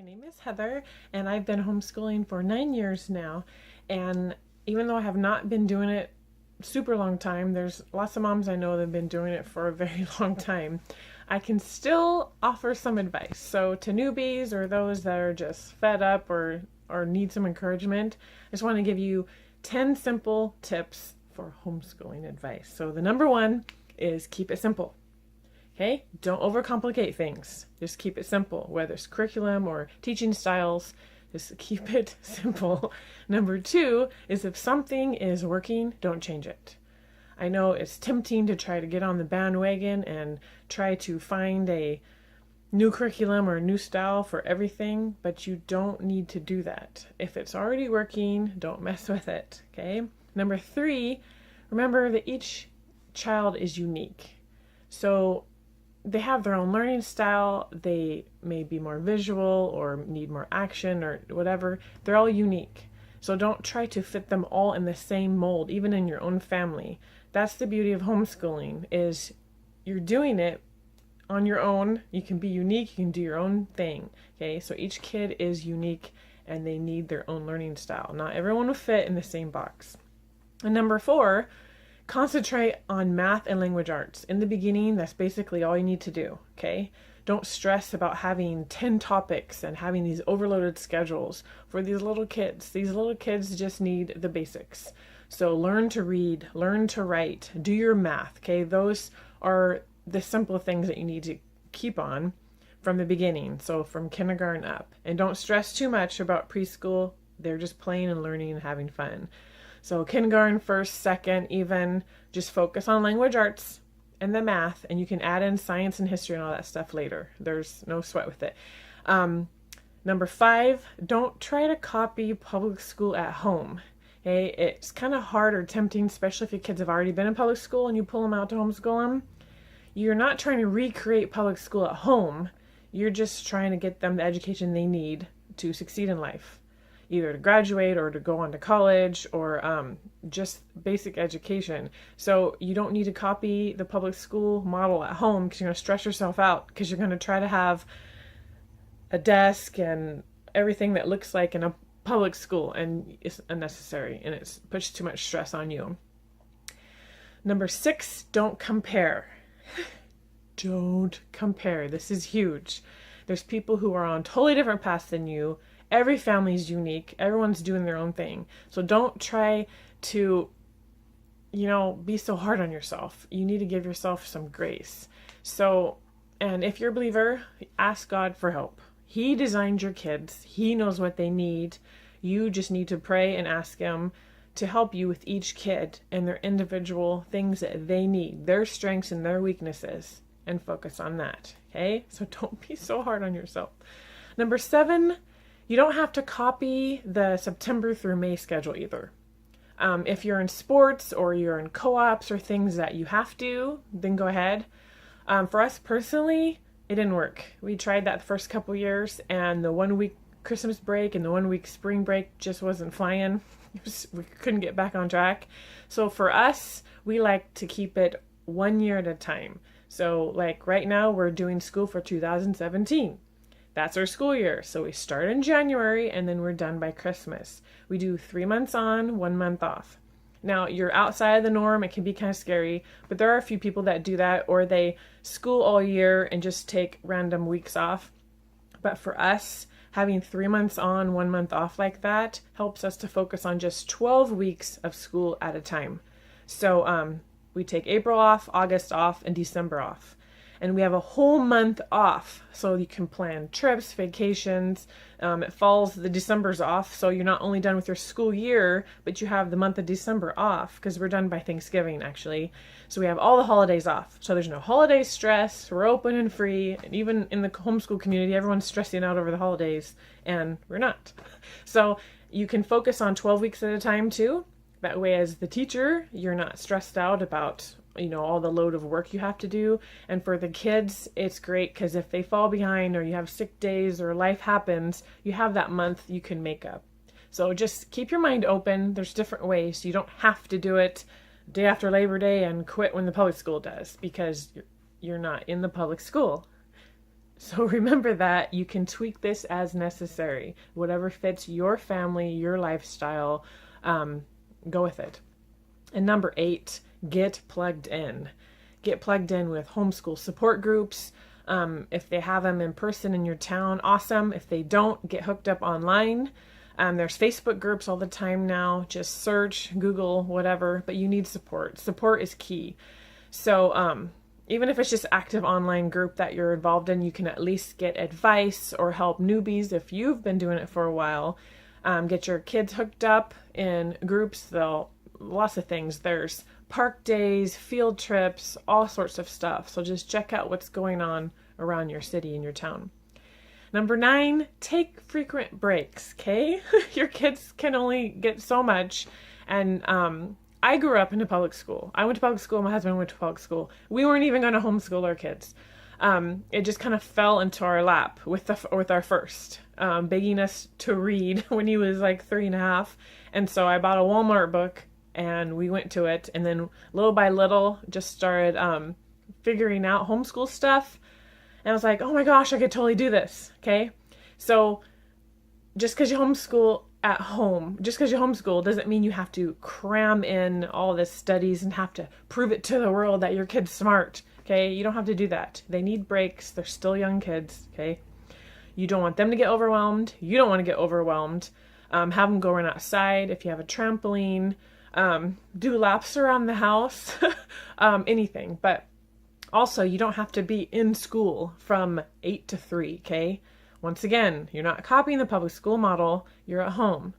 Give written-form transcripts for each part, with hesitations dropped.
name is Heather, and I've been homeschooling for 9 years now. And even though I have not been doing it super long time, there's lots of moms I know that have been doing it for a very long time. I can still offer some advice. So to newbies or those that are just fed up or need some encouragement, I just want to give you 10 simple tips for homeschooling advice. So the number one is keep it simple. Okay, don't overcomplicate things. Just keep it simple, whether it's curriculum or teaching styles, just keep it simple. Number two is if something is working, don't change it. I know it's tempting to try to get on the bandwagon and try to find a new curriculum or a new style for everything, but you don't need to do that. If it's already working, don't mess with it, okay? Number three, remember that each child is unique. So they have their own learning style. They may be more visual or need more action or whatever. They're all unique. So don't try to fit them all in the same mold, even in your own family. That's the beauty of homeschooling, is you're doing it on your own. You can be unique. You can do your own thing. Okay, so each kid is unique and they need their own learning style. Not everyone will fit in the same box. And number four, concentrate on math and language arts. In the beginning, that's basically all you need to do, okay? Don't stress about having 10 topics and having these overloaded schedules for these little kids. These little kids just need the basics. So learn to read, learn to write, do your math, okay? Those are the simple things that you need to keep on from the beginning, so from kindergarten up. And don't stress too much about preschool. They're just playing and learning and having fun. So kindergarten, first, second, even, just focus on language arts and the math, and you can add in science and history and all that stuff later. There's no sweat with it. Number five, don't try to copy public school at home. Okay, it's kind of hard or tempting, especially if your kids have already been in public school and you pull them out to homeschool them. You're not trying to recreate public school at home. You're just trying to get them the education they need to succeed in life, either to graduate or to go on to college or just basic education. So you don't need to copy the public school model at home because you're going to stress yourself out because you're going to try to have a desk and everything that looks like in a public school, and it's unnecessary and it puts too much stress on you. Number six, don't compare. Don't compare. This is huge. There's people who are on totally different paths than you. Every family is unique. Everyone's doing their own thing. So don't try to, be so hard on yourself. You need to give yourself some grace. So, and if you're a believer, ask God for help. He designed your kids. He knows what they need. You just need to pray and ask Him to help you with each kid and their individual things that they need, their strengths and their weaknesses, and focus on that. Okay? So don't be so hard on yourself. Number seven, you don't have to copy the September through May schedule either. If you're in sports or you're in co-ops or things that you have to, then go ahead. For us personally, it didn't work. We tried that the first couple years, and the 1 week Christmas break and the 1 week spring break just wasn't flying. We couldn't get back on track. So for us, we like to keep it 1 year at a time. So like right now, we're doing school for 2017. That's our school year. So we start in January and then we're done by Christmas. We do 3 months on, 1 month off. Now, you're outside of the norm. It can be kind of scary, but there are a few people that do that, or they school all year and just take random weeks off. But for us, having 3 months on, 1 month off like that helps us to focus on just 12 weeks of school at a time. So we take April off, August off, and December off. And we have a whole month off, so you can plan trips, vacations. It falls, the December's off, so you're not only done with your school year, but you have the month of December off, because we're done by Thanksgiving, actually. So we have all the holidays off. So there's no holiday stress, we're open and free, and even in the homeschool community, everyone's stressing out over the holidays, and we're not. So you can focus on 12 weeks at a time, too. That way, as the teacher, you're not stressed out about all the load of work you have to do. And for the kids, it's great because if they fall behind or you have sick days or life happens, you have that month you can make up. So just keep your mind open. There's different ways. You don't have to do it day after Labor Day and quit when the public school does, because you're not in the public school. So remember that you can tweak this as necessary. Whatever fits your family, your lifestyle, go with it. And number 8, get plugged in. Get plugged in with homeschool support groups. If they have them in person in your town, awesome. If they don't, get hooked up online. There's Facebook groups all the time now. Just search, Google, whatever, but you need support. Support is key. So even if it's just active online group that you're involved in, you can at least get advice or help newbies if you've been doing it for a while. Get your kids hooked up in groups. Lots of things. There's park days, field trips, all sorts of stuff. So just check out what's going on around your city and your town. Number 9, take frequent breaks, okay? Your kids can only get so much. And I grew up in a public school. I went to public school. My husband went to public school. We weren't even going to homeschool our kids. It just kind of fell into our lap with our first, begging us to read when he was like 3.5. And so I bought a Walmart book and we went to it. And then little by little just started figuring out homeschool stuff. And I was like, oh my gosh, I could totally do this. Okay. So just because you homeschool at home, just because you homeschool doesn't mean you have to cram in all this studies and have to prove it to the world that your kid's smart. Okay. You don't have to do that. They need breaks. They're still young kids. Okay. You don't want them to get overwhelmed. You don't want to get overwhelmed. Have them go run outside. If you have a trampoline, do laps around the house, anything. But also, you don't have to be in school from 8 to 3, okay? Once again, you're not copying the public school model. You're at home.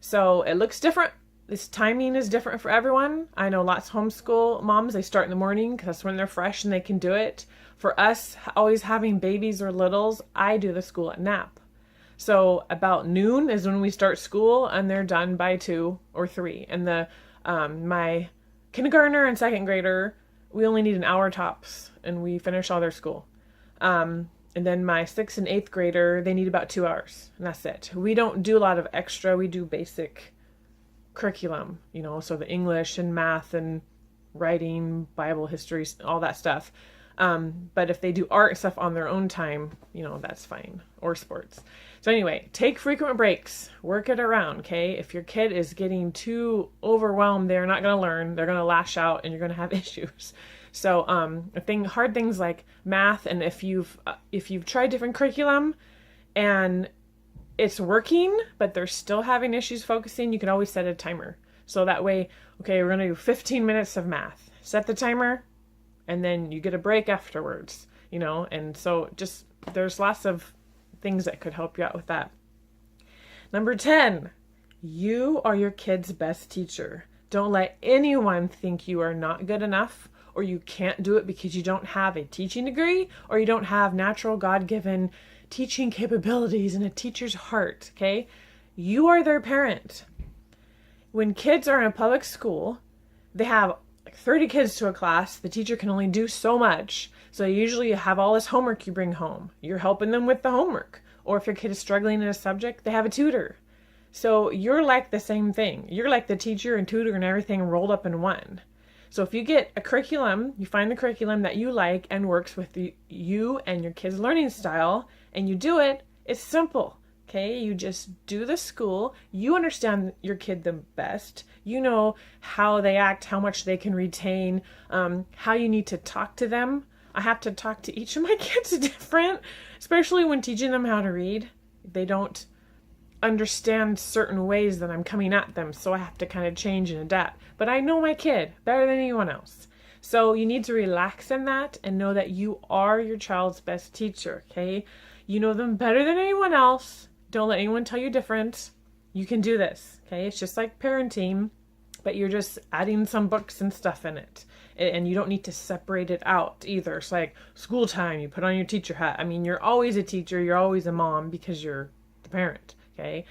So it looks different. This timing is different for everyone. I know lots of homeschool moms, they start in the morning because that's when they're fresh and they can do it. For us, always having babies or littles, I do the school at nap. So about noon is when we start school and they're done by 2 or 3. And my kindergartner and second grader, we only need an hour tops and we finish all their school. And then my 6th and 8th grader, they need about 2 hours and that's it. We don't do a lot of extra. We do basic curriculum, so the English and math and writing, Bible history, all that stuff. But if they do art stuff on their own time, that's fine. Or sports. So anyway, take frequent breaks, work it around, okay? If your kid is getting too overwhelmed, they're not going to learn. They're going to lash out and you're going to have issues. So hard things like math, and if you've tried different curriculum and it's working, but they're still having issues focusing, you can always set a timer. So that way, okay, we're going to do 15 minutes of math. Set the timer, and then you get a break afterwards, and so just there's lots of things that could help you out with that. Number 10, you are your kid's best teacher. Don't let anyone think you are not good enough or you can't do it because you don't have a teaching degree or you don't have natural God-given teaching capabilities and a teacher's heart, okay? You are their parent. When kids are in a public school, they have 30 kids to a class. The teacher can only do so much. So usually you have all this homework you bring home. You're helping them with the homework. Or if your kid is struggling in a subject, they have a tutor. So you're like the same thing. You're like the teacher and tutor and everything rolled up in one. So if you get a curriculum, you find the curriculum that you like and works with you and your kid's learning style, and you do it, it's simple. Okay, you just do the school. You understand your kid the best. You know how they act, how much they can retain, how you need to talk to them. I have to talk to each of my kids different, especially when teaching them how to read. They don't understand certain ways that I'm coming at them, so I have to kind of change and adapt. But I know my kid better than anyone else. So you need to relax in that and know that you are your child's best teacher, okay? You know them better than anyone else. Don't let anyone tell you different. You can do this, okay? It's just like parenting, but you're just adding some books and stuff in it. And you don't need to separate it out either. It's like school time, you put on your teacher hat. I mean, you're always a teacher, you're always a mom because you're the parent, okay?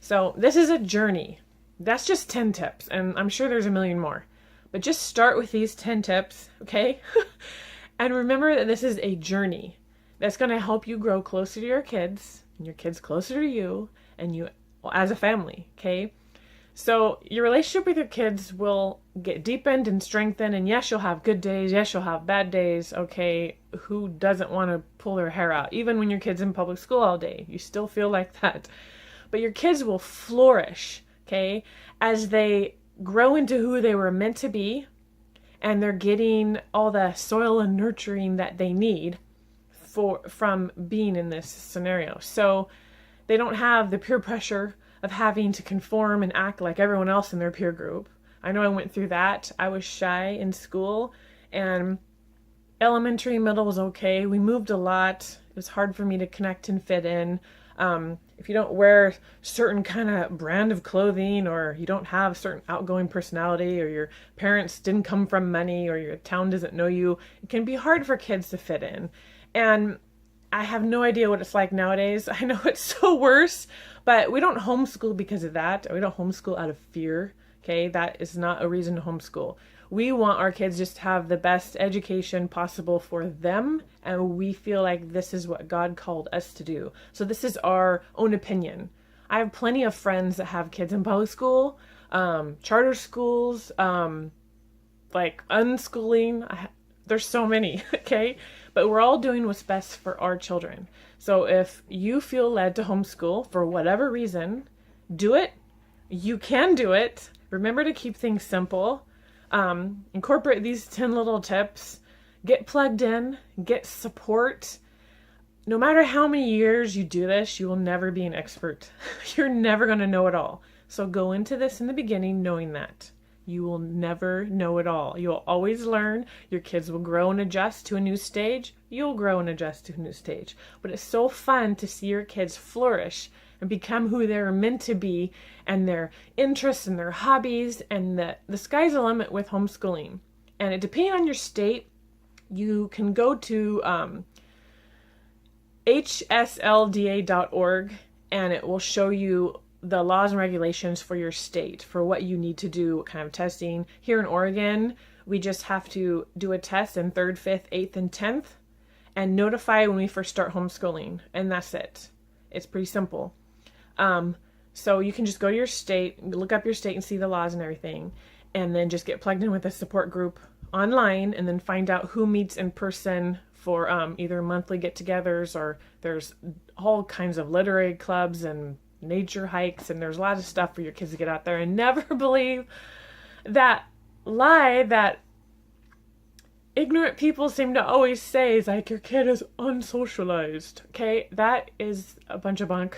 So this is a journey. That's just 10 tips, and I'm sure there's a million more. But just start with these 10 tips, okay? And remember that this is a journey that's going to help you grow closer to your kids, and your kids closer to you, and you as a family, okay? So your relationship with your kids will get deepened and strengthened. And yes, you'll have good days. Yes, you'll have bad days. Okay, who doesn't want to pull their hair out? Even when your kid's in public school all day, you still feel like that. But your kids will flourish, okay, as they grow into who they were meant to be, and they're getting all the soil and nurturing that they need from being in this scenario. So they don't have the peer pressure of having to conform and act like everyone else in their peer group. I know I went through that. I was shy in school, and elementary, middle was okay. We moved a lot. It was hard for me to connect and fit in. If you don't wear certain kind of brand of clothing, or you don't have certain outgoing personality, or your parents didn't come from money, or your town doesn't know you, it can be hard for kids to fit in. And I have no idea what it's like nowadays. I know it's so worse, but we don't homeschool because of that. We don't homeschool out of fear. Okay, that is not a reason to homeschool. We want our kids just to have the best education possible for them, and we feel like this is what God called us to do. So this is our own opinion. I have plenty of friends that have kids in public school, charter schools, like unschooling. There's so many, okay? But we're all doing what's best for our children. So if you feel led to homeschool for whatever reason, do it. You can do it. Remember to keep things simple. Incorporate these 10 little tips. Get plugged in. Get support. No matter how many years you do this, you will never be an expert. You're never going to know it all. So go into this in the beginning knowing that. You will never know it all. You'll always learn. Your kids will grow and adjust to a new stage. You'll grow and adjust to a new stage. But it's so fun to see your kids flourish and become who they're meant to be, and their interests and their hobbies, and the sky's the limit with homeschooling. And it, depending on your state, you can go to hslda.org, and it will show you the laws and regulations for your state, for what you need to do, what kind of testing. Here in Oregon, we just have to do a test in 3rd, 5th, 8th, and 10th, and notify when we first start homeschooling, and that's it. It's pretty simple. So you can just go to your state, look up your state and see the laws and everything, and then just get plugged in with a support group online, and then find out who meets in person for either monthly get-togethers, or there's all kinds of literary clubs and nature hikes, and there's a lot of stuff for your kids to get out there. And never believe that lie that ignorant people seem to always say, is like, your kid is unsocialized. Okay, that is a bunch of bunk.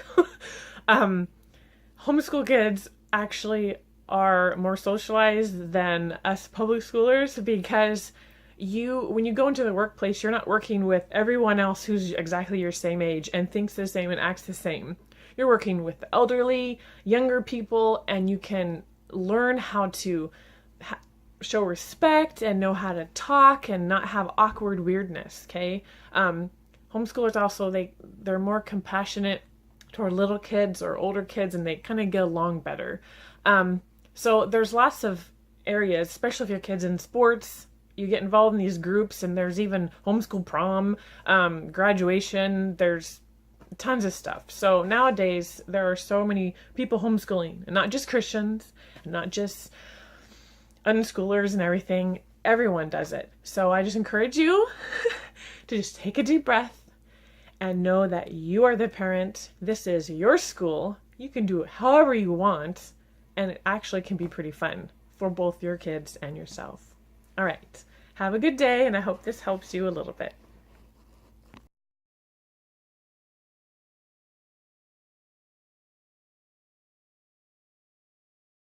Homeschool kids actually are more socialized than us public schoolers, because when you go into the workplace, you're not working with everyone else who's exactly your same age and thinks the same and acts the same. You're working with the elderly, younger people, and you can learn how to show respect and know how to talk and not have awkward weirdness, okay? Homeschoolers also, they're more compassionate toward little kids or older kids, and they kind of get along better. So there's lots of areas, especially if your kid's in sports, you get involved in these groups, and there's even homeschool prom, graduation, there's tons of stuff. So nowadays, there are so many people homeschooling, and not just Christians, and not just unschoolers and everything. Everyone does it. So I just encourage you to just take a deep breath and know that you are the parent. This is your school. You can do it however you want, and it actually can be pretty fun for both your kids and yourself. All right. Have a good day, and I hope this helps you a little bit.